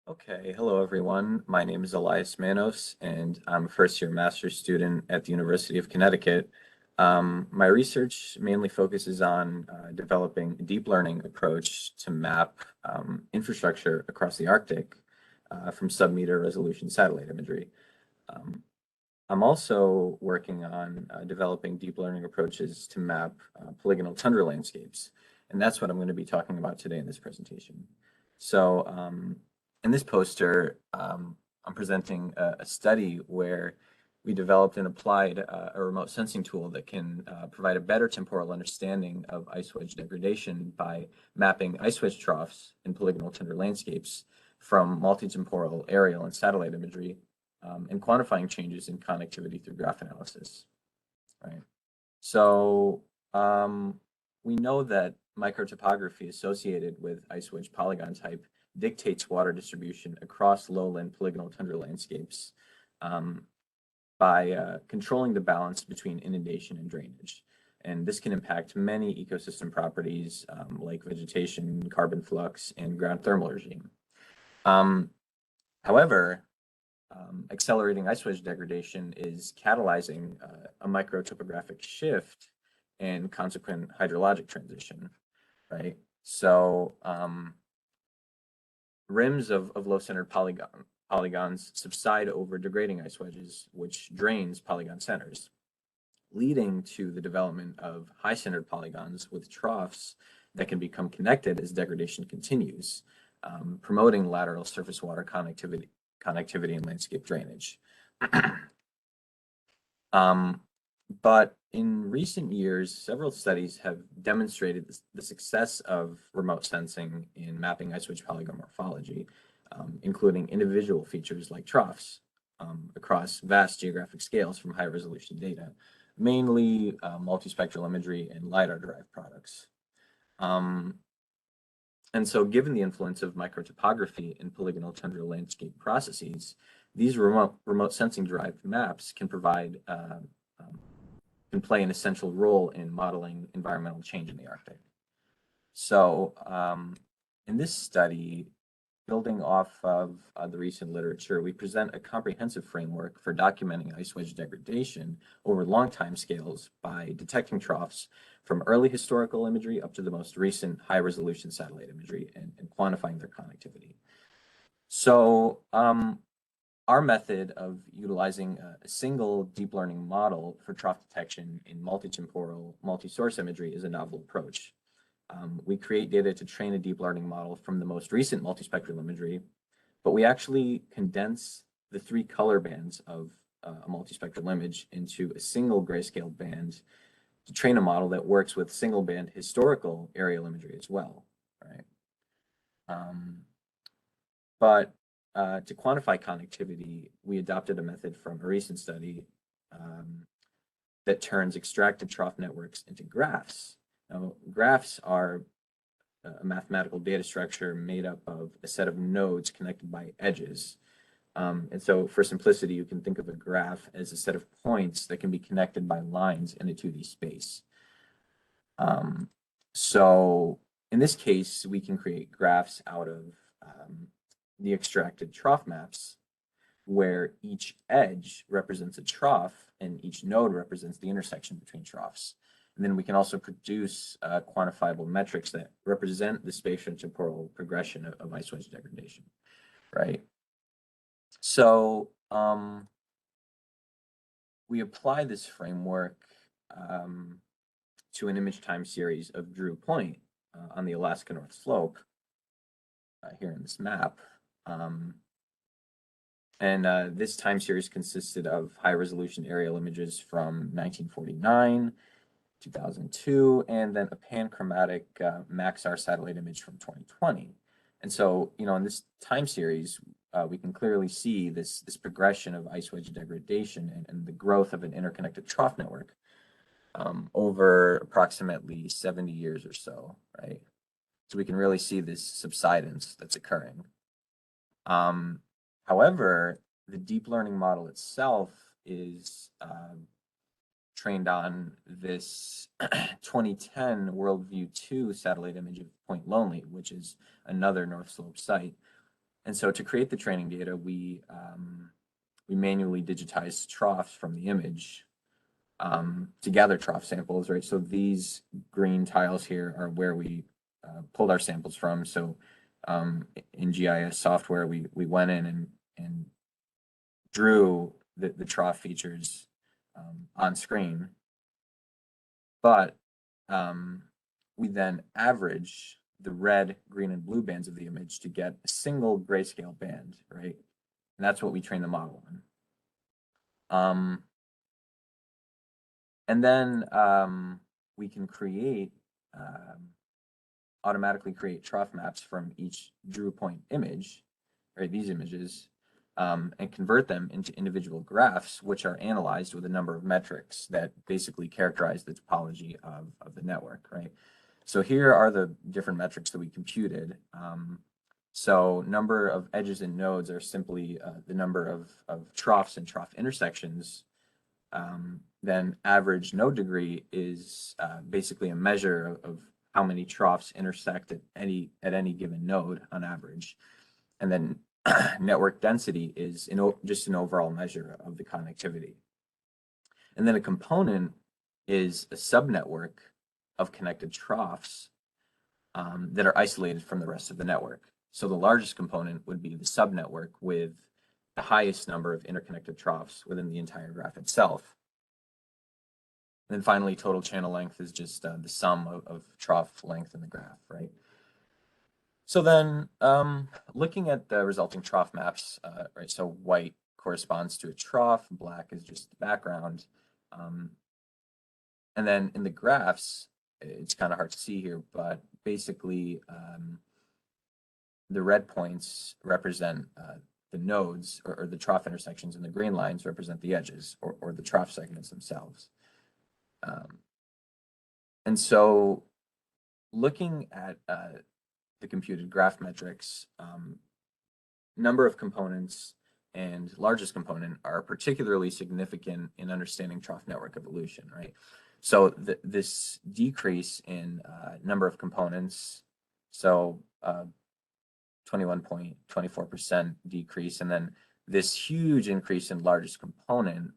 Okay, hello everyone. My name is Elias Manos, and I'm a first-year master's student at the University of Connecticut. My research mainly focuses on developing a deep learning approach to map infrastructure across the Arctic from sub-meter resolution satellite imagery. Um, I'm also working on developing deep learning approaches to map polygonal tundra landscapes, and that's what I'm going to be talking about today in this presentation. So, in this poster, I'm presenting a study where we developed and applied a remote sensing tool that can provide a better temporal understanding of ice wedge degradation by mapping ice wedge troughs in polygonal tundra landscapes from multi-temporal aerial and satellite imagery, and quantifying changes in connectivity through graph analysis, right? So we know that microtopography associated with ice wedge polygon type dictates water distribution across lowland polygonal tundra landscapes by controlling the balance between inundation and drainage. And this can impact many ecosystem properties like vegetation, carbon flux, and ground thermal regime. However, accelerating ice wedge degradation is catalyzing a microtopographic shift and consequent hydrologic transition, right? So rims of low-centered polygons subside over degrading ice wedges, which drains polygon centers, leading to the development of high-centered polygons with troughs that can become connected as degradation continues, promoting lateral surface water connectivity and landscape drainage. But in recent years, several studies have demonstrated the success of remote sensing in mapping ice wedge polygon morphology, including individual features like troughs across vast geographic scales from high-resolution data, mainly multispectral imagery and LiDAR-derived products. And so given the influence of microtopography in polygonal tundra landscape processes, these remote sensing derived maps can play an essential role in modeling environmental change in the Arctic. So in this study, building off of the recent literature, we present a comprehensive framework for documenting ice wedge degradation over long time scales by detecting troughs from early historical imagery up to the most recent high-resolution satellite imagery and quantifying their connectivity. So our method of utilizing a single deep learning model for trough detection in multi-temporal, multi-source imagery is a novel approach. We create data to train a deep learning model from the most recent multispectral imagery, but we actually condense the three color bands of a multispectral image into a single grayscale band to train a model that works with single band historical aerial imagery as well, right? But to quantify connectivity, we adopted a method from a recent study that turns extracted trough networks into graphs. Now, graphs are a mathematical data structure made up of a set of nodes connected by edges. And so for simplicity, you can think of a graph as a set of points that can be connected by lines in a 2D space. So in this case, we can create graphs out of the extracted trough maps, where each edge represents a trough and each node represents the intersection between troughs. And then we can also produce quantifiable metrics that represent the spatial temporal progression of ice wedge degradation, right? So we apply this framework to an image time series of Drew Point on the Alaska North Slope here in this map. This time series consisted of high-resolution aerial images from 1949, 2002, and then a panchromatic Maxar satellite image from 2020. And so, in this time series, we can clearly see this progression of ice wedge degradation and the growth of an interconnected trough network over approximately 70 years or so, right? So we can really see this subsidence that's occurring. However, the deep learning model itself is trained on this 2010 Worldview 2 satellite image of Point Lonely, which is another North Slope site. And so to create the training data, we manually digitized troughs from the image to gather trough samples, right? So these green tiles here are where we pulled our samples from. So in GIS software, we went in and drew the trough features on screen, but we then average the red, green, and blue bands of the image to get a single grayscale band, right? And that's what we train the model on. And then we can create, automatically create trough maps from each Drew point image, right, these images, and convert them into individual graphs, which are analyzed with a number of metrics that basically characterize the topology of the network, right? So here are the different metrics that we computed. So number of edges and nodes are simply the number of troughs and trough intersections. Then average node degree is basically a measure of how many troughs intersect at any given node on average. And then network density is just an overall measure of the connectivity. And then a component is a subnetwork of connected troughs that are isolated from the rest of the network. So the largest component would be the subnetwork with the highest number of interconnected troughs within the entire graph itself. And then finally, total channel length is just the sum of trough length in the graph, right? So then looking at the resulting trough maps, right, so white corresponds to a trough, black is just the background. And then in the graphs, it's kind of hard to see here, but basically the red points represent the nodes or the trough intersections, and the green lines represent the edges or the trough segments themselves. And so looking at the computed graph metrics, number of components and largest component are particularly significant in understanding trough network evolution, right? So this decrease in number of components, so 21.24% decrease, and then this huge increase in largest component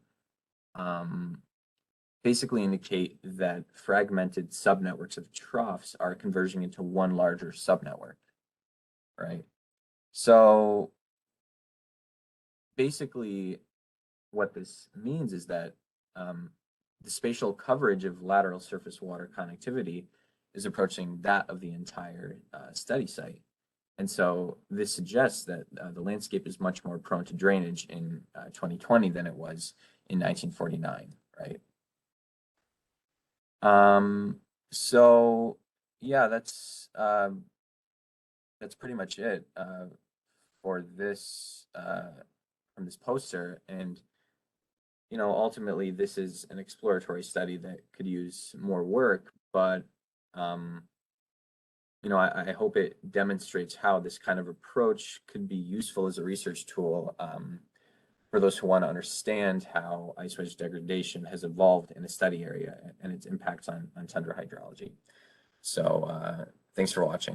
basically indicate that fragmented subnetworks of troughs are converging into one larger subnetwork, right? So basically what this means is that the spatial coverage of lateral surface water connectivity is approaching that of the entire study site. And so this suggests that the landscape is much more prone to drainage in 2020 than it was in 1949, right? So yeah, that's pretty much it for this from this poster. And you know, ultimately, this is an exploratory study that could use more work, but you know, I hope it demonstrates how this kind of approach could be useful as a research tool for those who want to understand how ice wedge degradation has evolved in a study area and its impacts on tundra hydrology. So thanks for watching.